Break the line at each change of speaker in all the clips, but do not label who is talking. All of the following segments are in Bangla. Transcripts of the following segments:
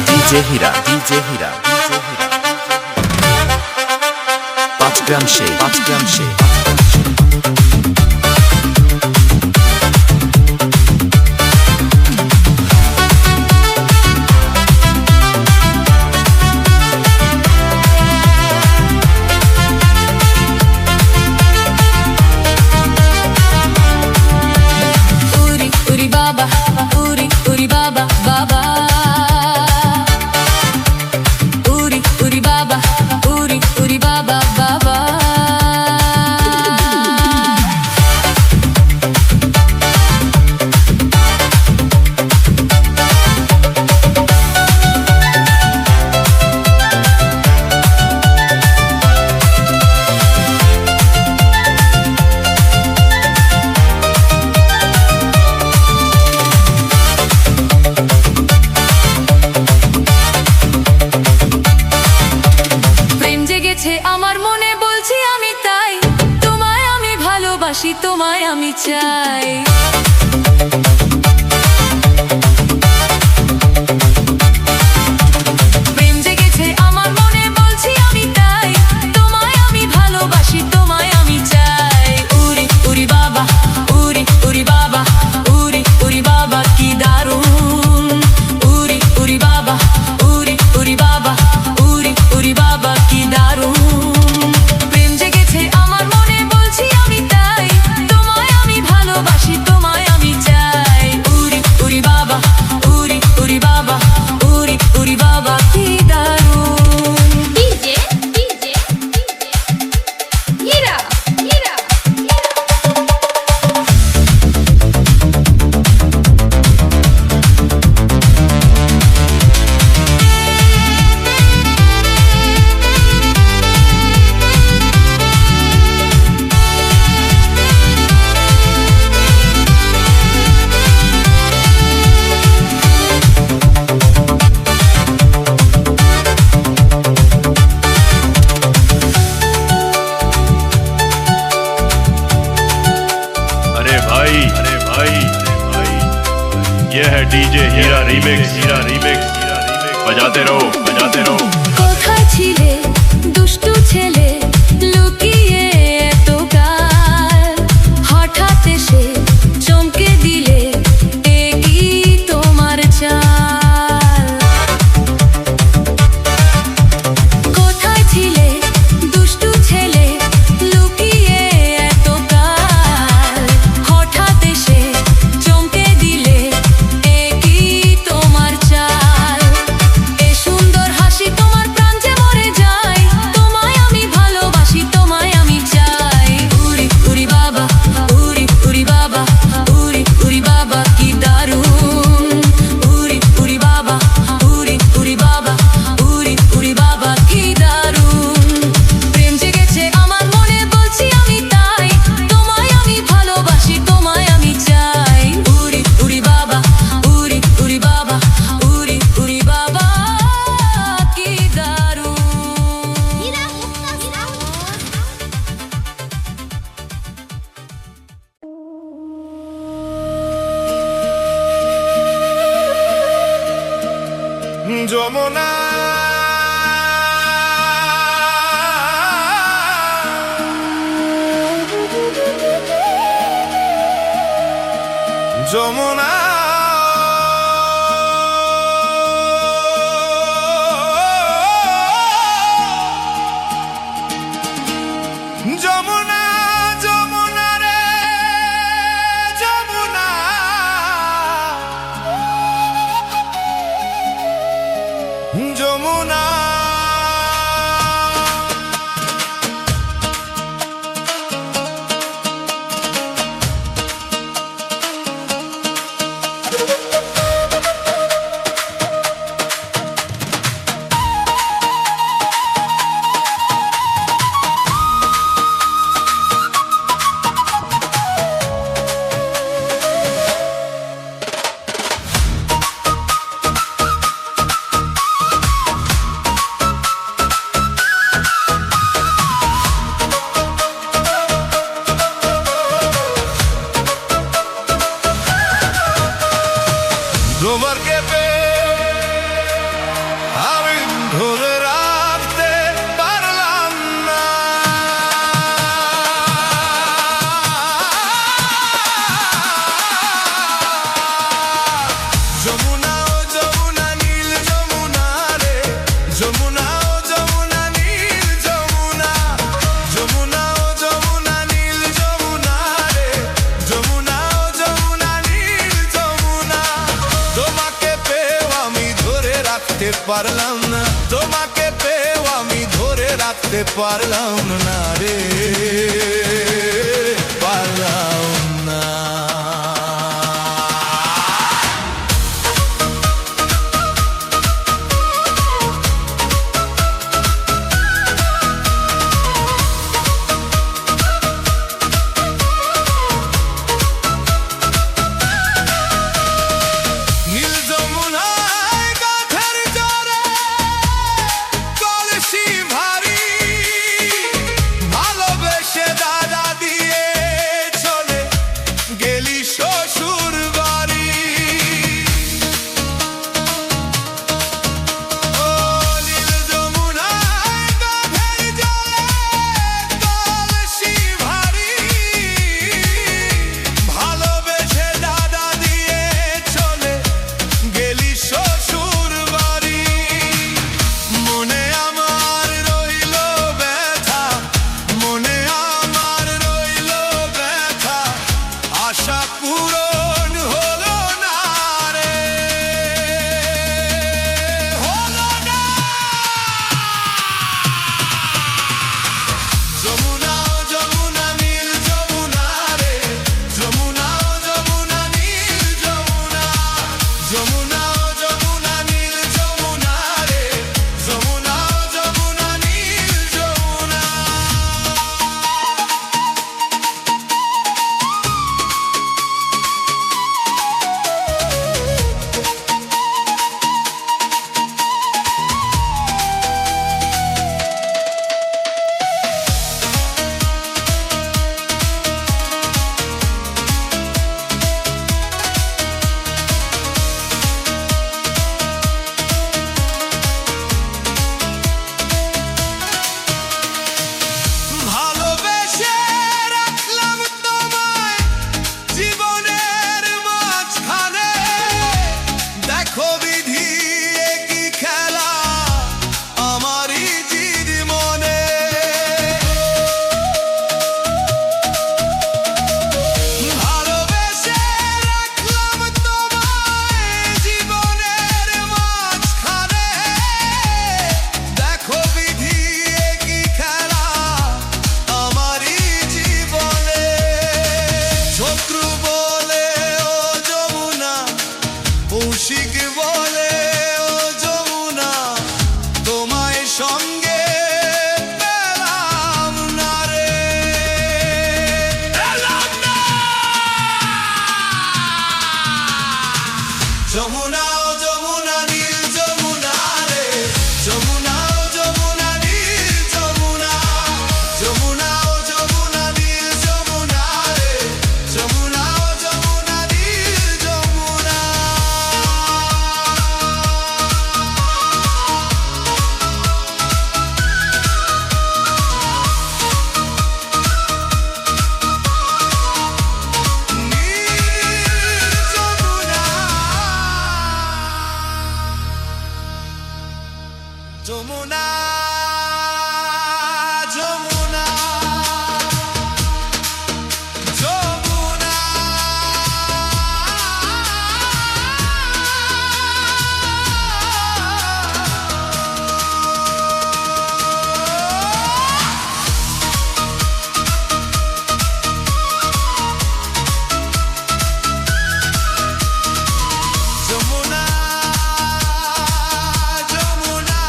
DJ Hira, DJ Hira, 5 গ্রাম সে 5 গ্রাম সে
তোমায় আমি চাই প্রেম জেগেছে আমার মনে বলছি আমি তাই তোমায় আমি ভালোবাসি তোমায় আমি চাই উরি উরি বাবা উরি উরি বাবা উরি উরি বাবা কি দারুণ উরি উরি বাবা উরি উরি বাবা উরি উরি বাবা কি দারুণ
ये है डीजे हीरा रीमिक्स बजाते रहो
কোথায় ছিলে দুষ্টু ছেলে লুকিয়ে এতকাল হঠাৎ এসে চমকে দিলে এ কি তোমার চাল কোথায় ছিলে দুষ্টু ছেলে লুকিয়ে এতকাল হঠাৎ এসে চমকে দিলে তোমার চাল এ সুন্দর হাসি তোমার প্রাণ যে মরে যায় তোমায় আমি ভালোবাসি তোমায় আমি চাই উরি উরি বাবা উরি উরি বাবা উরি উরি বাবা কি দারুণ উরি উরি বাবা উরি উরি বাবা উরি উরি বাবা কি দারুণ প্রেম জেগেছে আমার মনে বলছি আমি তাই তোমায় আমি ভালোবাসি তোমায় আমি চাই উরি উরি বাবা উরি উরি বাবা উরি উরি বাবা কি দারুণ
যমুনা যমুনা যমুনা যমুনা রে যমুনা যমুনা পারলাম না, তোমাকে পেয়েও আমি ধরে রাখতে পারলাম না রে, পারলাম না। নীল যমুনায় গাছের জরে কলসি ভারী, ভালোবেসে দাদা দিয়ে চলে গেলি শ্বশুর বাড়ি। ও নীল যমুনায় গাছের জরে কলসি ভারী, ভালোবেসে দাদা দিয়ে চলে গেলি শ্বশুর বাড়ি। মনে আমার রইল ব্যথা, মনে আমার রইল ব্যথা, আশা পূরণ হলো না রে, হলো না। যমুনা ও যমুনা নীল যমুনা রে, যমুনা ও যমুনা নীল যমুনা, যমুনা ও যমুনা নীল যমুনা রে, যমুনা ও যমুনা নীল যমুনা। ভালোবেসে রাখলাম তোমায় জীবনের মাঝখানে, দেখো বিধি এ কি খেলা আমারই জিদ মনে। ভালোবেসে রাখলাম তোমায় জীবনের মাঝখানে, দেখো বিধি এ কি খেলা আমারই জীবনে। শত্রু বলে ও যমুনা, কৌশিক বলে ও যমুনা, তোমায় সঙ্গে পেলাম না রে, পেলাম না। যমুনা ও যমুনা নীল যমুনা রে, যমুনা ও যমুনা নীল যমুনা, যমুনা ও যমুনা নীল যমুনা রে, যমুনা ও যমুনা নীল যমুনা। নীল যমুনা, যমুনা, যমুনা, যমুনা। যমুনা, যমুনা,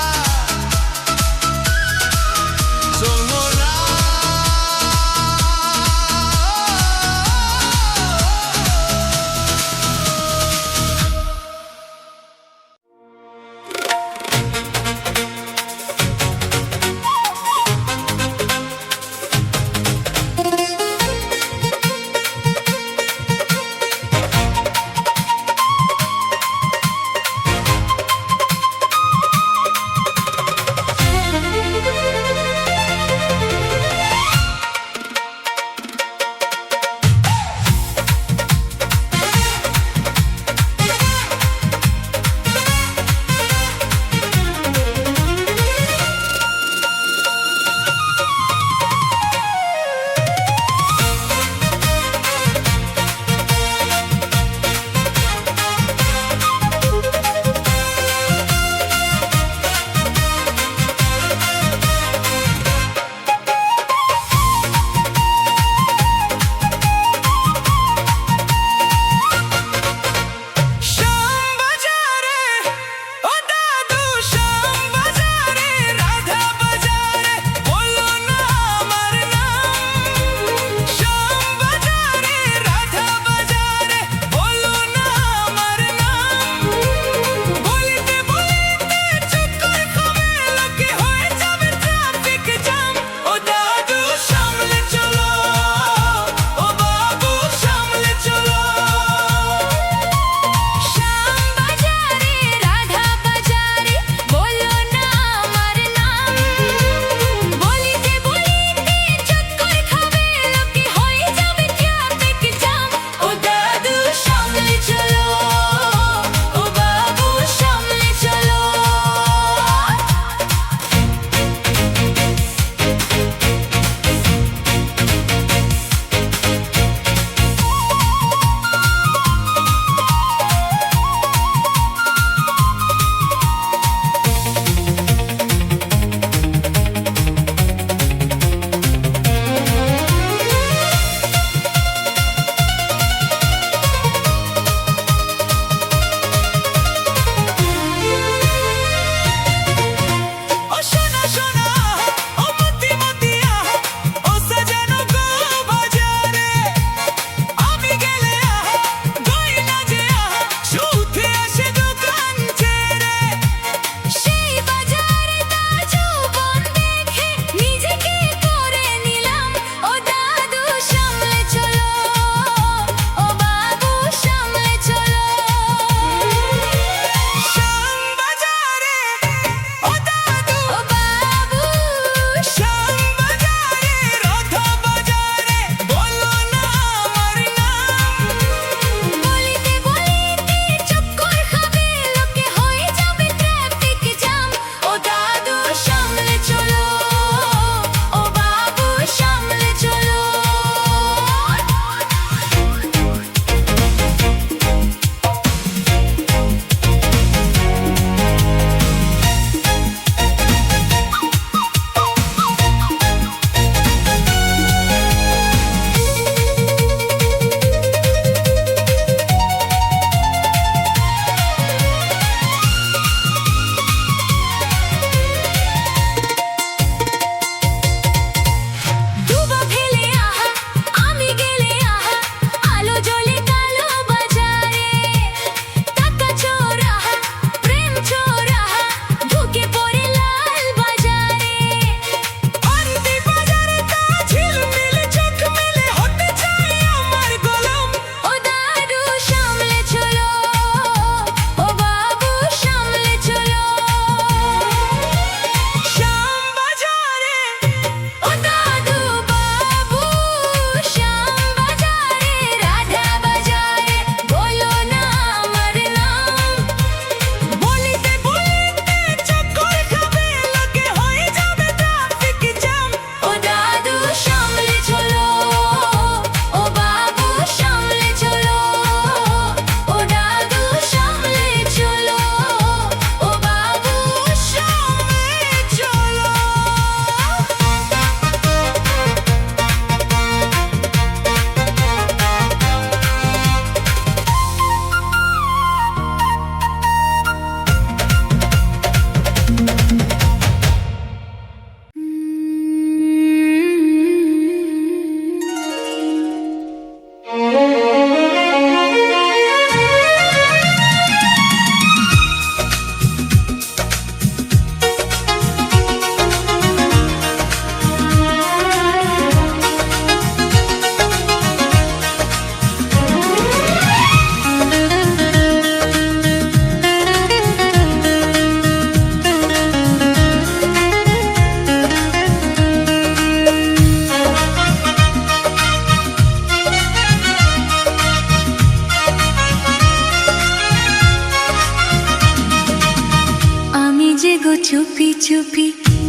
চুপি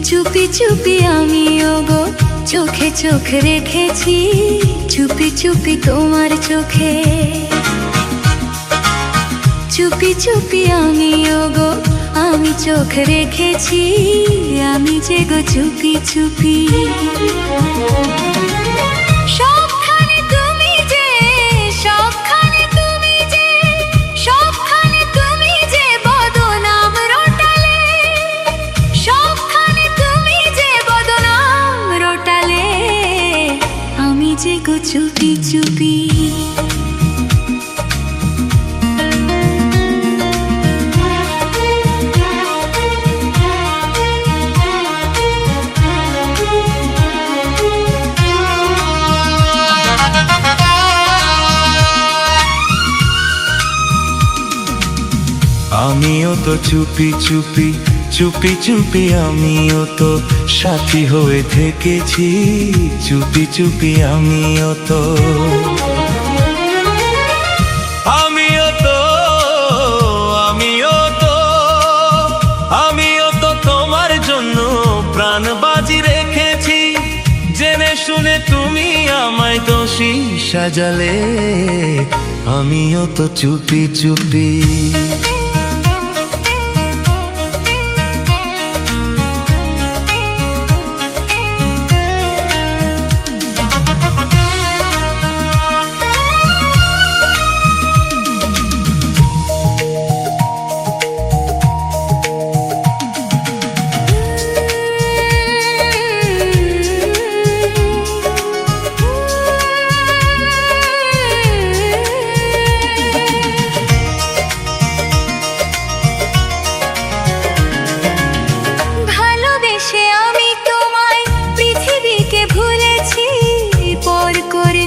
চুপি চুপি আমি ওগো চোখে চোখ রেখেছি চুপি চুপি তোমার চোখে চুপি চুপি আমি ওগো আমি চোখ রেখেছি আমি যে গো চুপি চুপি সবখানে তুমি যে সবখানে তুমি যে সবখানে তুমি যে বদনাম রটালে সবখানে তুমি যে বদনাম রটালে আমি যে গো চুপি চুপি
আমিও তো চুপি চুপি চুপি চুপি আমিও তো সাথী হয়ে থেকেছি চুপি চুপি আমিও তো আমিও তো আমিও তো আমিও তো তোমার জন্য প্রাণ বাজি রেখেছি জেনে শুনে তুমি আমায় দোষী সাজালে আমিও তো চুপি চুপি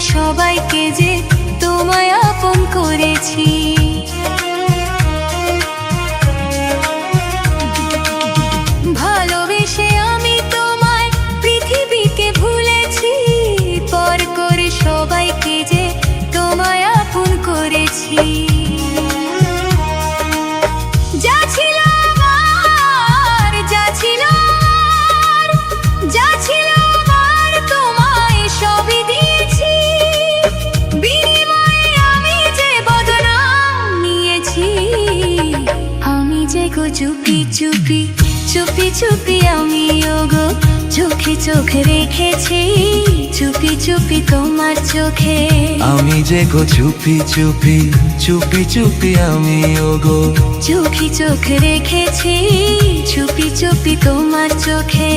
সবাইকে যে তোমায় আপন করেছি ভালোবেসে আমি তোমায় পৃথিবীকে ভুলেছি পর করে সবাইকে যে তোমায় আপন করেছি যা ছিল আমার যা ছিল আমার যা ছিল আমার তোমায় সবই দিয়েছি বিনিময়ে আমি যে বদনাম নিয়েছি আমি যে গো চুপি চুপি চুপি চুপি আমি ওগো চোখে চোখ রেখেছি চুপি চুপি তোমার চোখে
আমি যে গো চুপি চুপি চুপি চুপি আমি ওগো
চোখে চোখ রেখেছি চুপি চুপি তোমার চোখে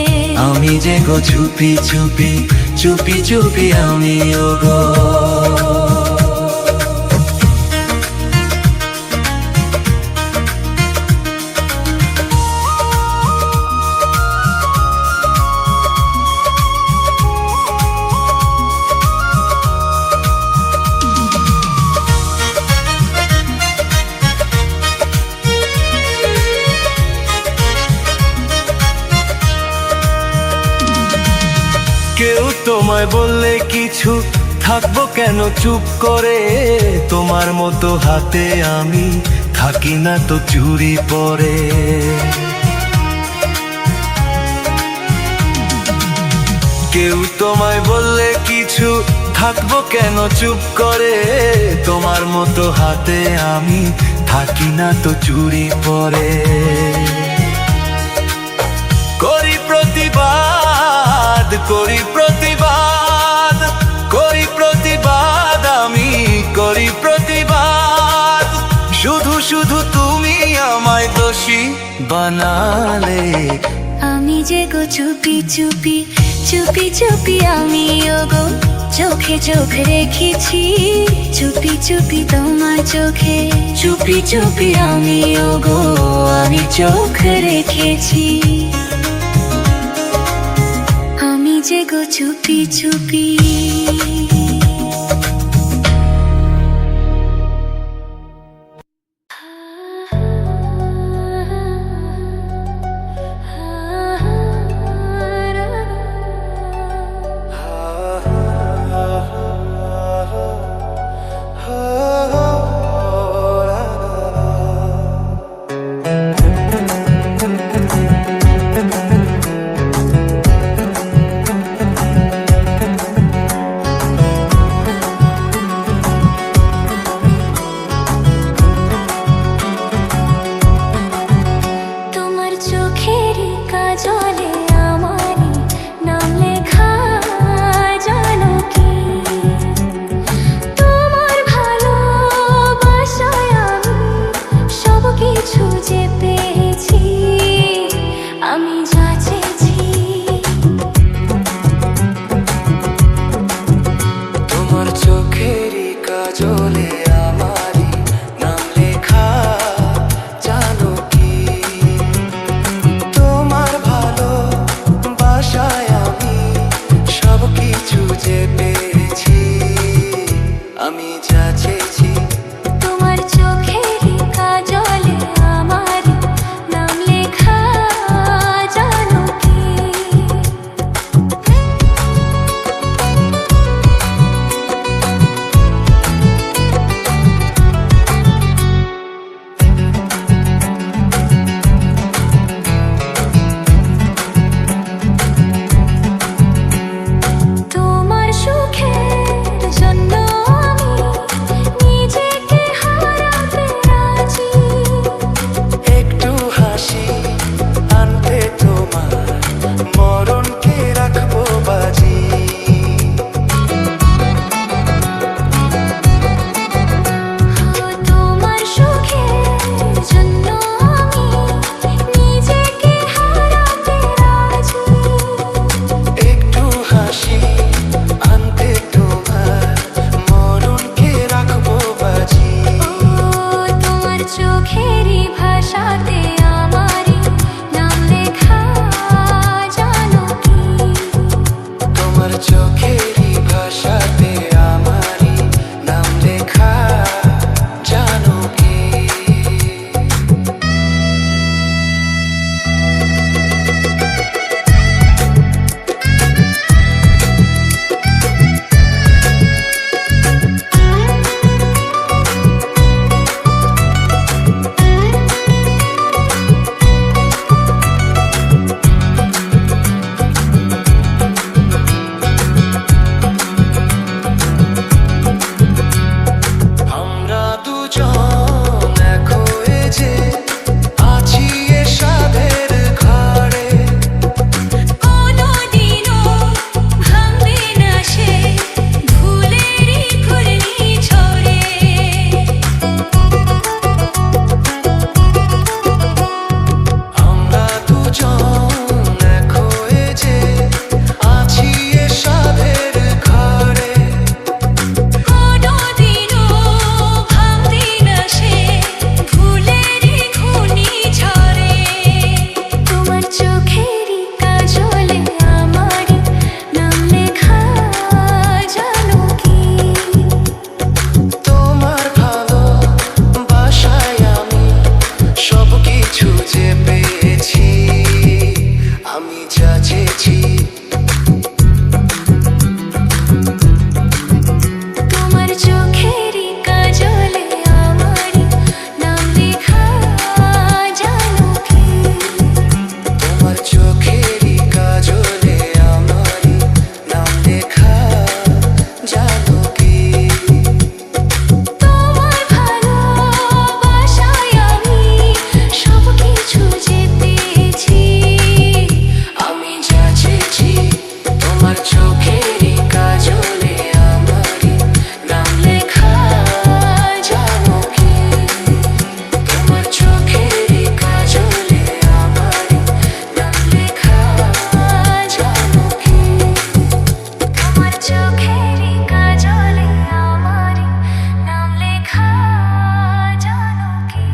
আমি যে গো চুপি চুপি চুপি চুপি আমি ওগো কেউ তোমায় বললে কিছু থাকবো কেন চুপ করে তোমার মতো হাতে আমি থাকি না তো চুরি পরে কেউ তোমায় বললে কিছু থাকবো কেন চুপ করে তোমার মতো হাতে আমি থাকি না তো চুরি পরে করি প্রতিবাদ করি প্রতিবাদ করি প্রতিবাদ আমি করি প্রতিবাদ শুধু শুধু তুমি আমায় দোষী বানালে
আমি যে গো চুপি চুপি চুপি চুপি আমি ওগো চোখে চোখ রেখেছি চুপি চুপি তোমার চোখে চুপি চুপি আমি ওগো আমি চোখ রেখেছি আমি যে গো চুপি চুপি
মরণকে রাখবো বাজি।
তোমার সুখের জন্য আমি নিজেকে হারাতে রাজি।
একটু হাসি আনতে তোমার মরণকে রাখবো বাজি।
তোমার চোখেরই ভাষাতে আমারই নাম লেখা জানো কি?
তোমার চোখেরই ভাষাতে আমারই নাম লেখা জানো কি? আমরা দুজন এক হয়ে যে আছি এ সাধের ঘরে।
কোনোদিনও ভাঙবে না সে ভুলেরই ঘূর্ণিঝড়ে।
আমরা দুজন এক হয়ে যে আছি এ সাধের ঘরে।
কোনোদিনও ভাঙবে না সে ভুলেরই ঘূর্ণিঝড়ে। তোমার চোখেরই কাজলে আমারই নাম লেখা জানো কি?
তোমার ভালোবাসায় আমি সব কিছু যে পেয়েছি, আমি যা চেয়েছি।
তোমার চোখেরই কাজলে আমারই নাম লেখা জানো কি?
তোমার চোখেরই কাজলে আমারই নাম লেখা জানো কি?
তোমার ভালোবাসায় আমি সব কিছু যে পেয়েছি,
আমি যা চেয়েছি। তোমার চোখেরই কাজলে আমারই নাম লেখা জানো কি? তোমার চোখেরই কাজলে আমারই নাম লেখা জানো কি?
তোমার চোখেরই কাজলে আমারই নাম লেখা জানো কি?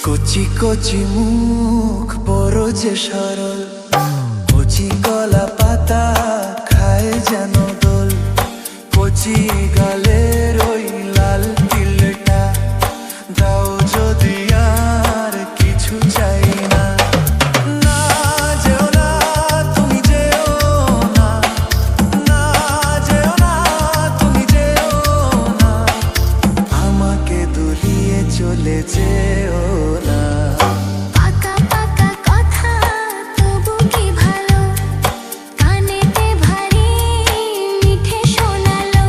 কচি কচি মুখ বড় যে সরল, কচি কলা পাতা খায় যেন দোল। কচি গালের ওই লাল তিলটা দাও যদি, আর কিছু চাই না। না যেও না, তুমি যেও না, না যেও না, তুমি যেও না, আমাকে দুলিয়ে চলে যেও না।
পাকা পাকা কথা তবু কি ভালো, কানেতে ভারী মিঠে শোনালো।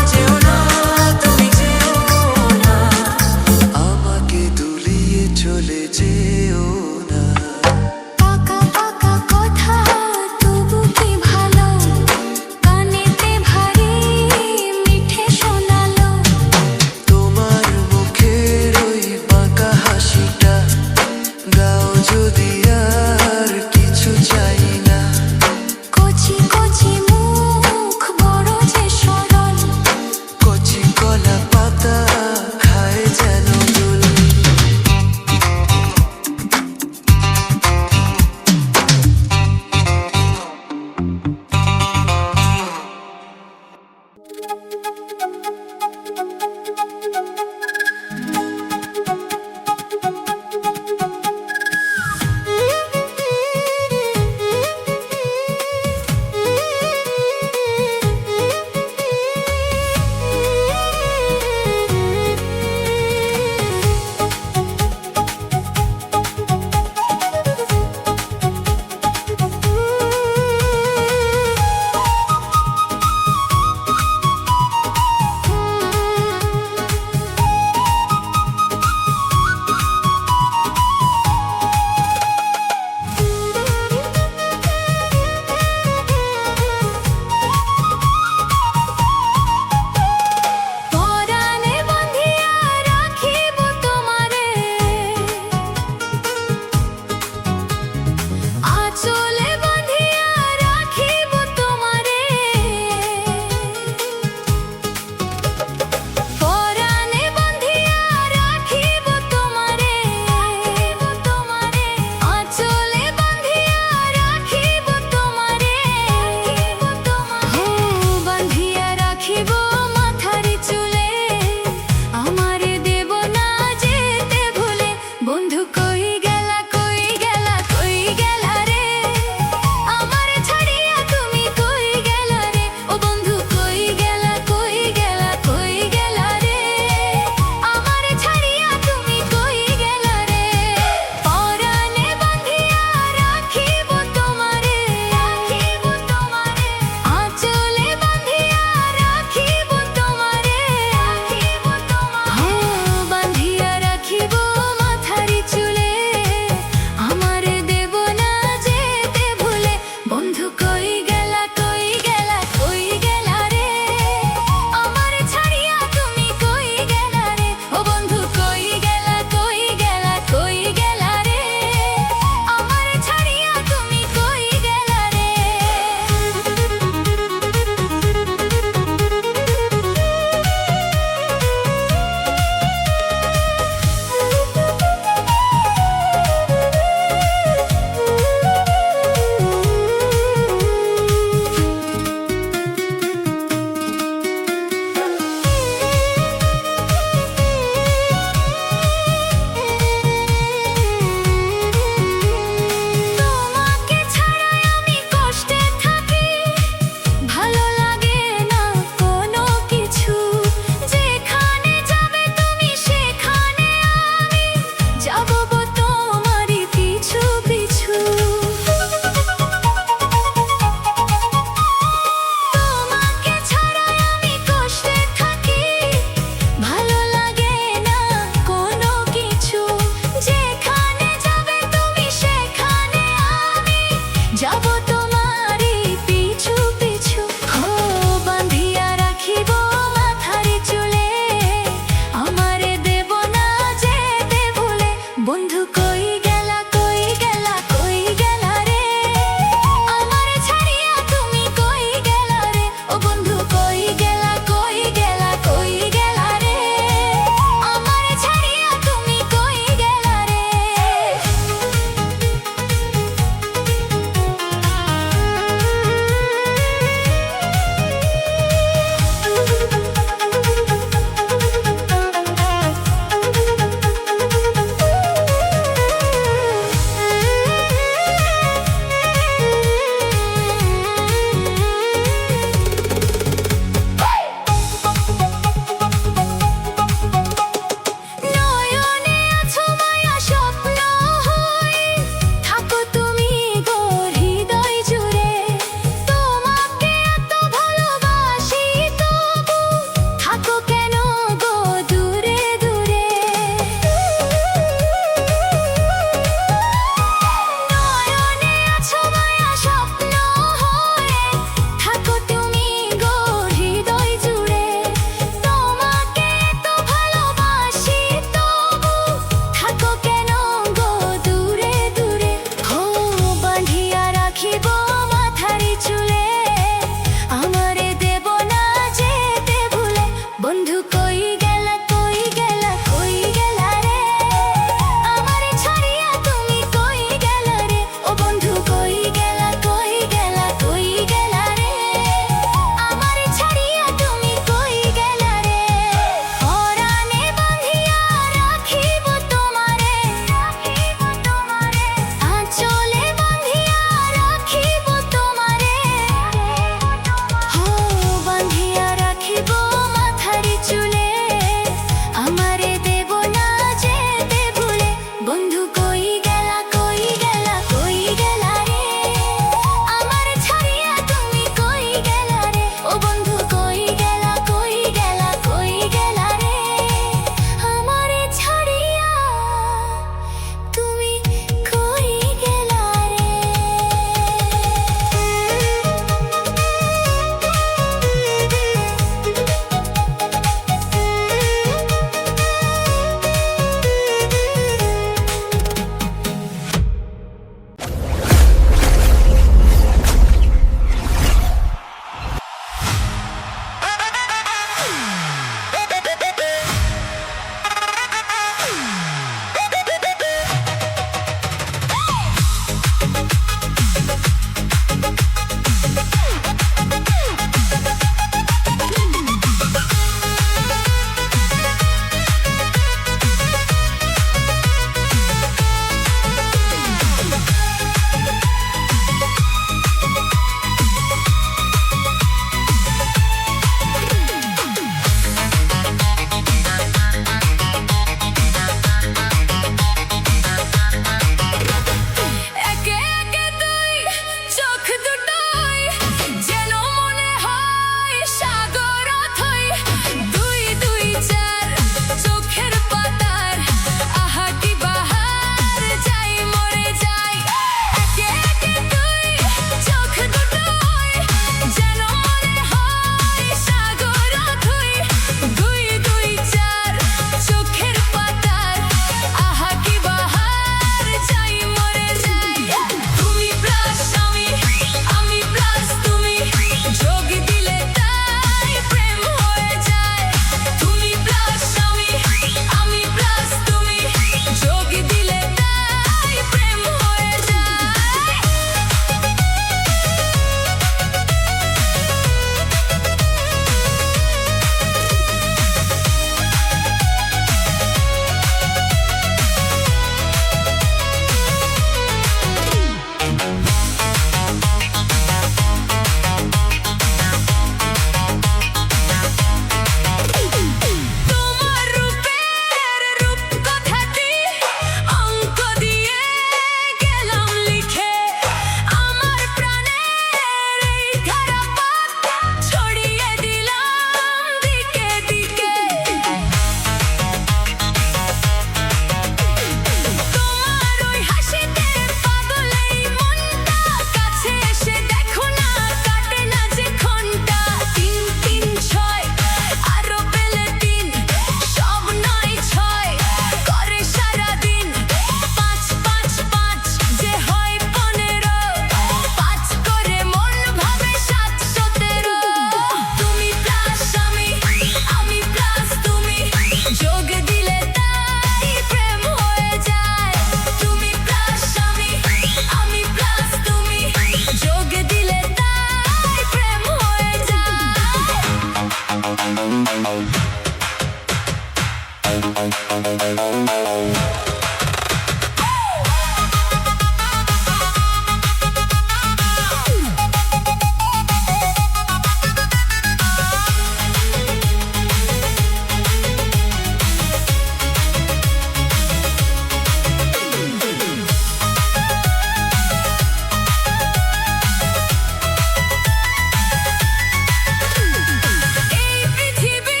এই পৃথিবী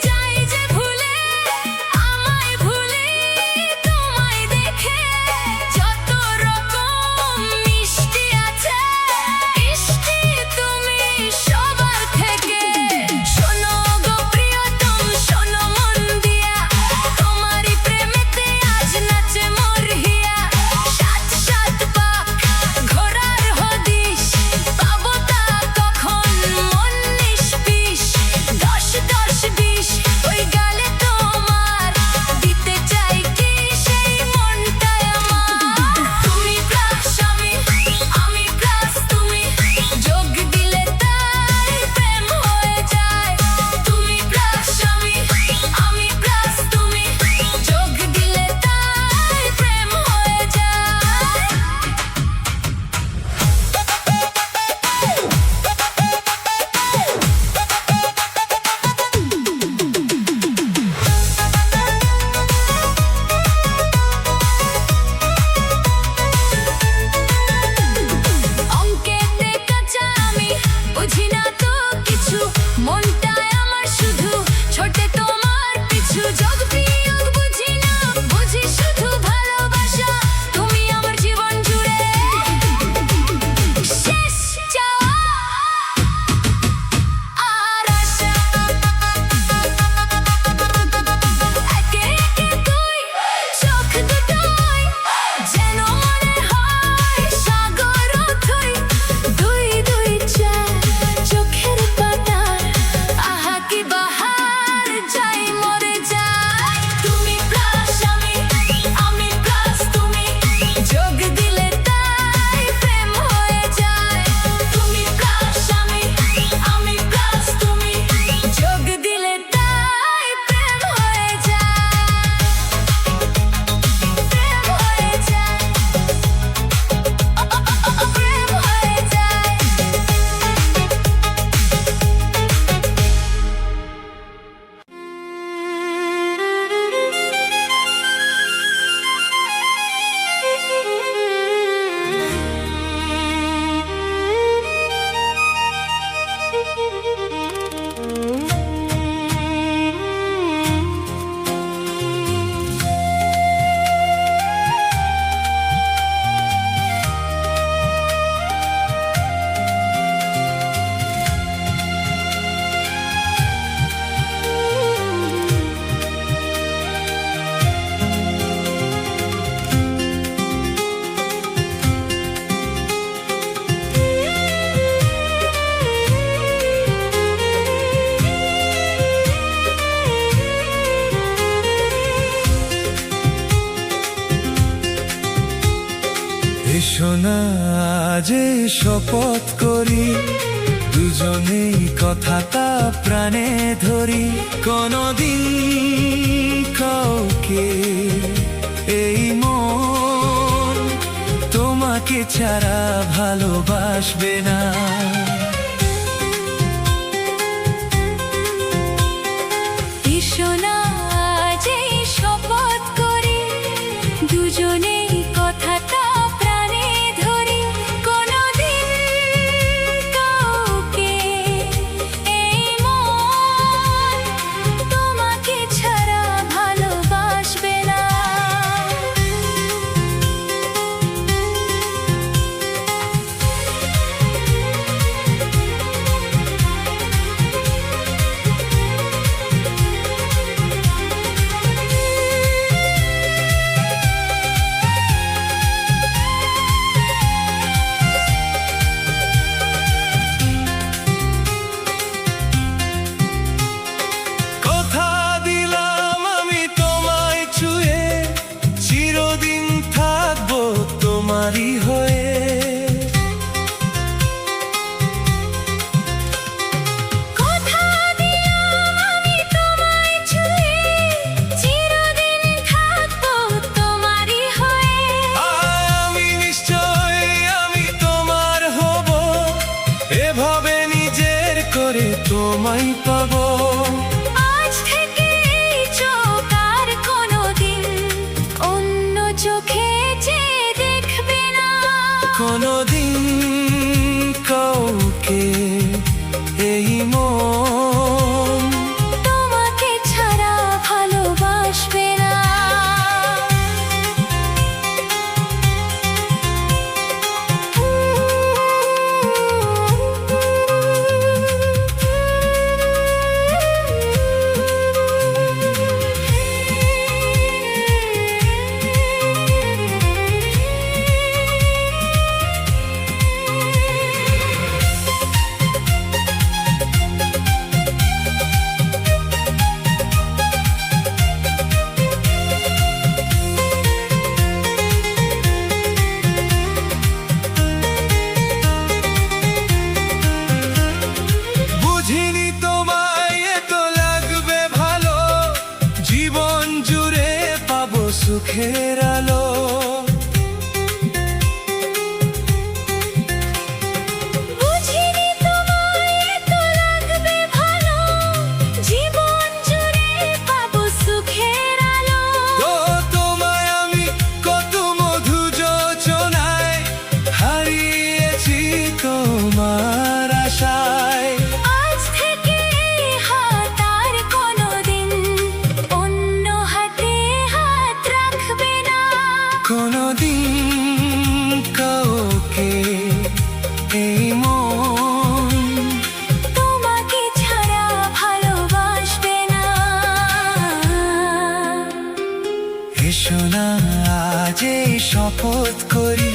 যাই যে ভুলে আমায় ভুলে তোমায় দেখে যত রকম মিষ্টি আছে মিষ্টি তুমি সবার থেকে শোনো গো প্রিয়তম শোনো মন দিয়া তোমারই প্রেমেতে আজ নাচে মোর হিয়া সাত সাত পাক ঘোরার হদিশ পাবো তা কখন মন নিষ্পিস দশ দশ বিশ ওই গালে তোমার দিতে চাই কি সেই মনটাই আমার তুমি প্লাস আমি প্লাস তুমি যোগ দিলে তাই প্রেম হয়ে যায় তুমি প্লাস আমি প্লাস তুমি যোগ দিলে তাই প্রেম হয়ে যায় অঙ্কেতে কাঁচা আমি বুঝি না তো কিছু মনটায় আমার শুধু ছোটে তোমার পিছু যোগ বিয়োগ বুঝি না বুঝি শুধু ভালোবাসা তুমি আমার জীবন জুড়ে শেষ চাওয়া আর আশা একে একে তুই চোখ দুটোই যেন মনে হয় সাগর অথই দুই দুই চার চোখের পাতা আহা কি বাহার যাই মরে যায় তুমি প্লাস আমি প্লাস তুমি যোগ দিলে তাই প্রেম হয়ে যায় তুমি প্লাস আমি প্লাস তুমি যোগ দিলে তাই প্রেম হয়ে যায় প্রেম হয়ে যায় প্রেম হয়ে যায়
এসো না যে শপথ করি দুজনেই কথাটা প্রাণে ধরি কোনদিন কাউকে এই মন তোমাকে ছাড়া ভালোবাসবে না
এসো না যে শপথ করি দুজনেই কথাটা প্রাণে ধরি কোনদিন কাউকে এই মন তোমাকে ছাড়া ভালোবাসবে না
তোমায় পাবো।
আজ থেকে এই চোখ আর কোনোদিন অন্য চোখে চেয়ে দেখবে না।
কোনোদিন কাউকে এই মন
তোমাকে ছাড়া ভালোবাসবে না।
বুঝিনি তোমায় এত লাগবে ভালো, জীবন জুড়ে পাবো সুখের আলো।
বুঝিনি তোমায় এত লাগবে ভালো, জীবন জুড়ে পাবো সুখের আলো।
তো তোমায় আমি কত মধু যোচনায় হারিয়েছি তোমার আশায়।
আজ থেকে এই হাত আর কোনোদিন অন্য হাতে হাত রাখবে না।
কোনোদিন কাউকে এই মন
তোমাকে ছাড়া ভালোবাসবে না।
এসো না আজ এই শপথ করি,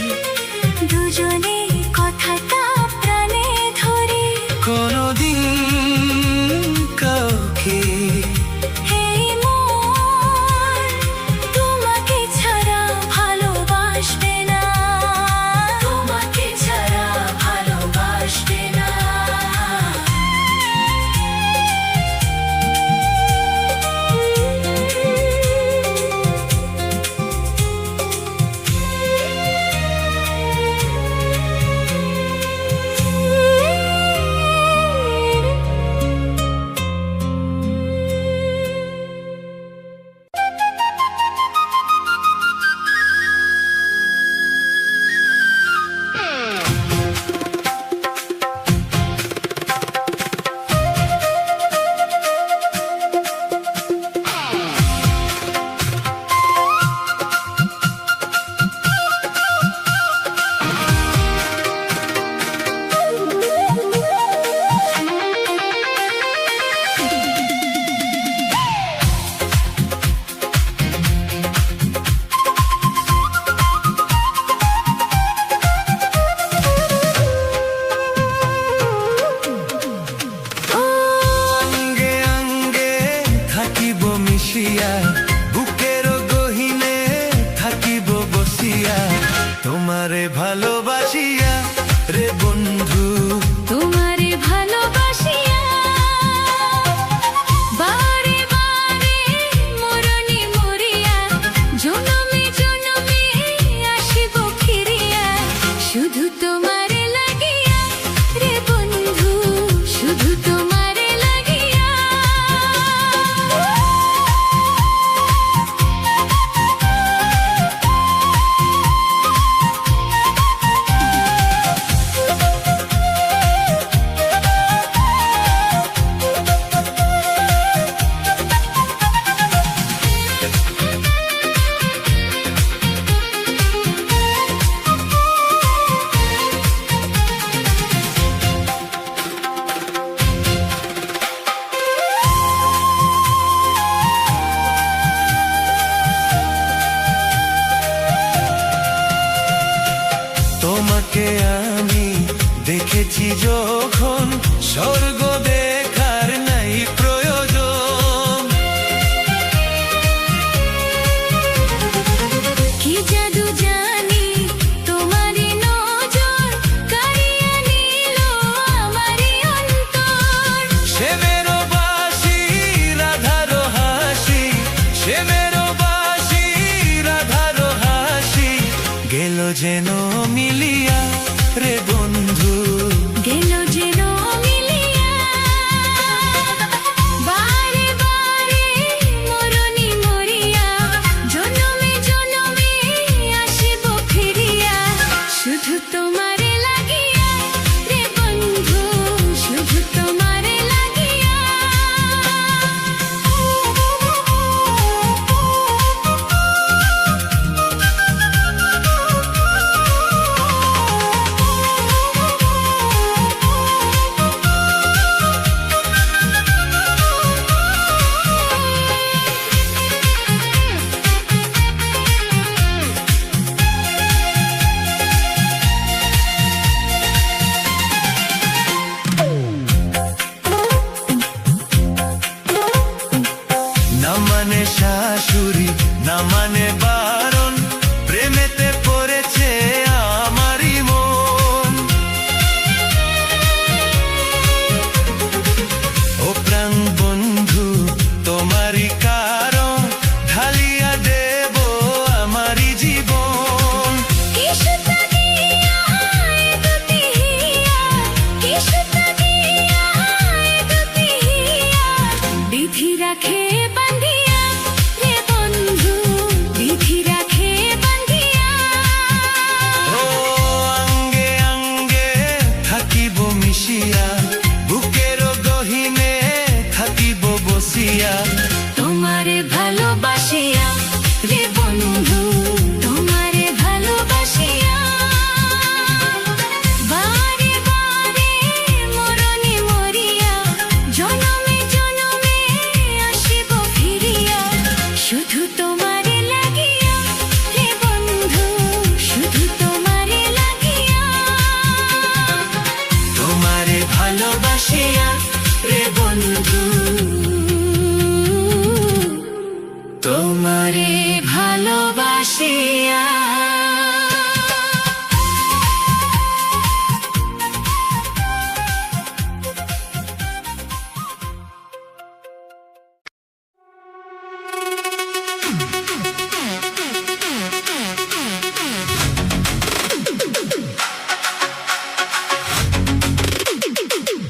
দুজনে কথাটা প্রাণে ধরি।
কোনোদিন কাউকে
এই মন তোমাকে ছাড়া ভালোবাসবে না। তোমাকে ছাড়া ভালোবাসবে না।
অঙ্গে অঙ্গে থাকিব মিশিয়া, বুকের গহিনে থাকিব বসিয়া, তোমারে ভালোবাসিয়া রে বন্ধু।
তোমারে ভালোবাসিয়া বারে বারে মরণি মরিয়া, জনমে জনমে আসিব ফিরিয়া, শুধু তোমারে লাগিয়া রে বন্ধু, শুধু তোমারে লাগিয়া।
তোমাকে আমি দেখেছি যখন, স্বর্গ দেখার নাই প্রয়োজন।
কি জাদু জানি তোমারি নজর কাড়িয়া নিল আমারি অন্তর।
সে মেরো বাসি রাধারো হাসি, সে মেরো বাসি রাধারো হাসি, গেল যেন মিলিয়া রে বন্ধু,
গেল যেন মিলিয়া।
বাঁশুরি না মানে বারণ, প্রেমেতে পড়েছে আমারই মন। ও প্রাণ বন্ধু তোমারই কারণ, ঢালিয়া দেব আমারই জীবন।
বিধি রাখে বান্ধিয়া রে বন্ধু, বিধি রাখে বান্ধিয়া।
ও অঙ্গে অঙ্গে থাকিব মিশিয়া, বুকের গহিনে থাকিব বসিয়া।
তোমারে ভালোবাসিয়া রে বন্ধু, তোমারে ভালোবাসিয়া। বারে বারে মরণে মরিয়া, জনমে জনমে আসিব ফিরিয়া। শুধু তোমারে লাগিয়া রে বন্ধু, শুধু তোমারে লাগিয়া।
তোমারে ভালোবাসিয়া
রে বন্ধু, তোমারে ভালোবাসিয়া।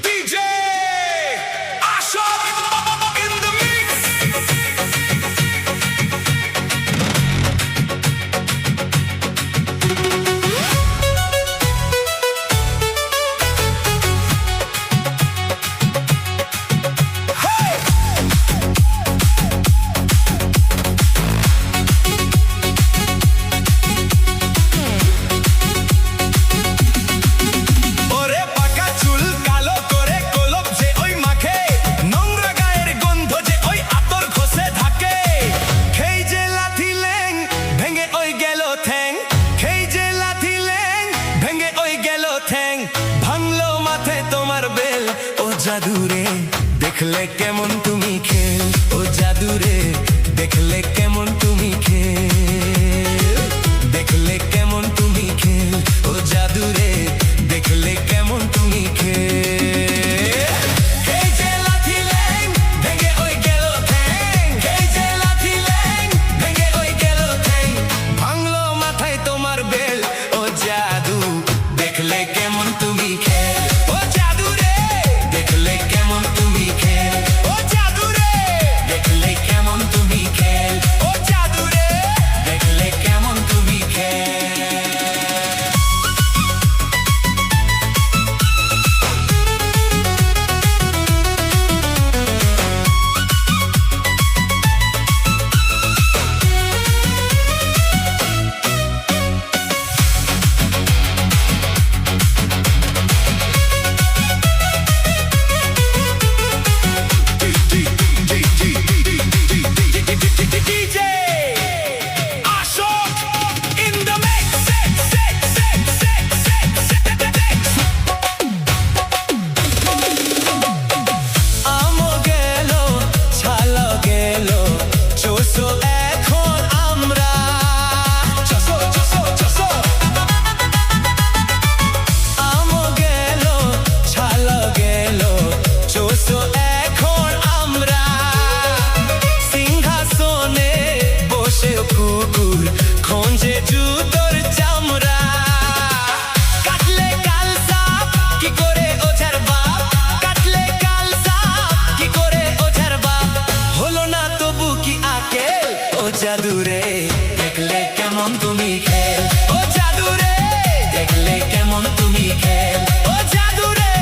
DJ Ashok in the mix. ওরে পাকা চুল কালো করে কলপ যে ওই মাখে, নোংরা গায়ের গন্ধ যে ওই আতর ঘষে থাকে। খেই যে লাথি ল্যাং ভেঙে ওই গেল ঠ্যাং, খেই যে লাথি ল্যাং ভেঙে ওই গেল ঠ্যাং। ভাঙলো মাথায় তোমার বেল, ও জাদুরে দেখলে কেমন তুমি খেল, ও জাদুরে দেখলে কেমন তুমি খেল, দেখলে কেমন তুমি খেল, ও জাদুরে দেখলে কেমন তুমি খেল। এই যে লাথি ল্যাং ভেঙে ওই গেল ঠ্যাং, এই যে লাথি ল্যাং ভেঙে ওই গেল ঠ্যাং। ভাঙলো মাথায় তোমার বেল, ও জাদু দেখলে কেমন তুমি খেল, ও জাদুরে দেখলে কেমন তুমি খেল, ও জাদুরে দেখলে কেমন তুমি খেল, ও জাদুরে দেখলে কেমন তুমি খেল। DJ Ashok in the mix.
আমো গেল ছালো গেল চোষো এখন আমরা,
Chaso, chaso, chaso.
আমো গেল ছালো গেল চোষো এখন আমরা। সিংহাসনে বসে কুকুর খঞ্জে জুতোর চামড়া। কাটলে কাল সাপ কি করে ওঝার বাপ, কাটলে কাল সাপ কি করে ওঝার বাপ। হলো না তবু কি আকেল, ও জাদুরে দেখলে কেমন তুমি খেল, ও জাদুরে দেখলে কেমন তুমি খেল, ও জাদুরে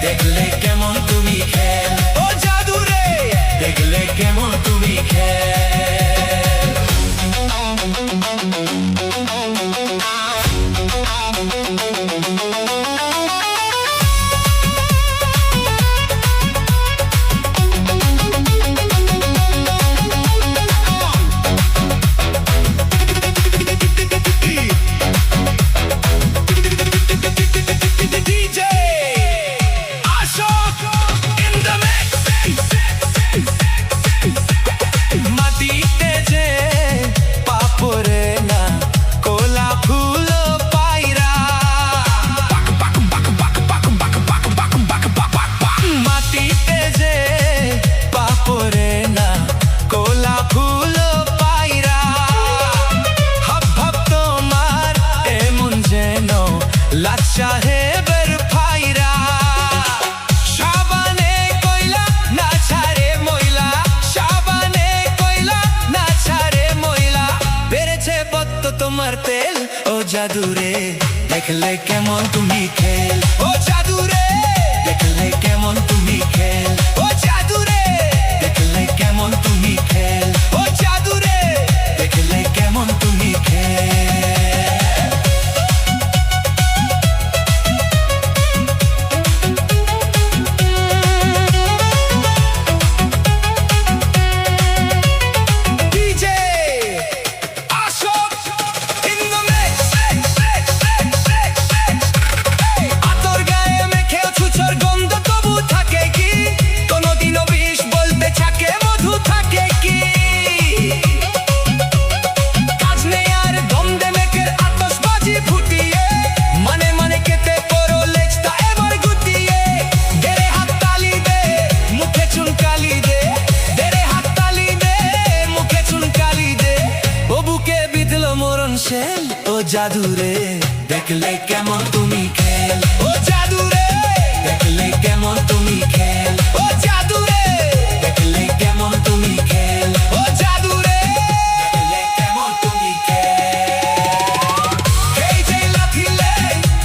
দেখলে কেমন তুমি খেল, ও জাদুরে দেখলে কেমন তুমি খেল।
DJ Ashok in the mix.
তোমার তেল ও জাদুরে দেখলে কেমন তুমি খেল ও জাদুরে দেখলে কেমন তুমি খেল ও জাদুরে দেখলে কেমন তুমি খেল ও জাদুরে দেখলে কেমন তুমি খেল DJ Ashok in the mix. আতর গায়ে মেখেও ছুঁচোর গন্ধ তবু থাকে কি কোনোদিনও বিষ বলতে থাকে মধু থাকে কি কাজ নেই আর দম দে মেঘের আতশবাজি ফুটিয়ে মানে মানে কেটে পড়ো লেজটা এবার গুটিয়ে দেরে হাত তালি দে মুখে চুনকালি দে দেরে হাত তালি দে মুখে চুনকালি দে ও বুকে বিঁধলো মরণ শেল ও জাদুরে দেখলে কেমন তুমি খেল ও জাদুরে দেখলে কেমন তুমি খেল ও জাদুরে দেখলে কেমন তুমি খেল ও জাদুরে দেখলে কেমন তুমি খেল এই যে লাথিলে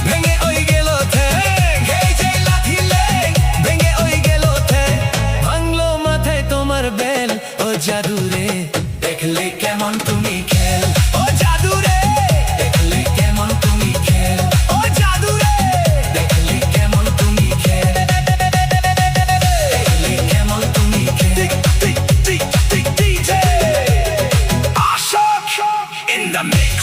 ভেঙে ওই গেল ঠ্যাং এই যে লাথিলে ভেঙে ওই গেল ঠ্যাং ভাঙলো মাথায় তোমার বেল ও জাদুরে দেখলে কেমন তুমি খেল ও জাদুরে দেখলে কেমন তুমি খেল ও জাদুরে দেখলে কেমন তুমি খেল দেখলে কেমন তুমি খেল DJ Ashok in the mix.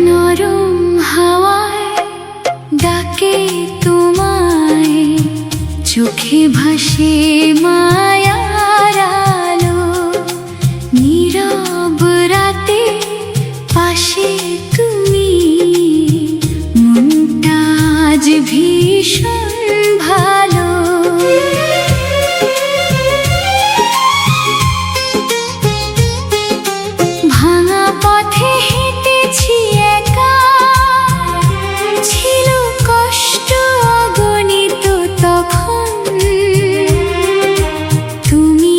নরম হাওয়ায় ডাকে তোমায় চোখে ভাসে মায়ার আলো নীরব রাতে পাশে তুমি মনটা আজ ভীষণ ভালো ভাঙা পথে হেঁটেছি একা ছিল কষ্ট অগণিত তখন তুমি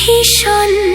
ভীষণ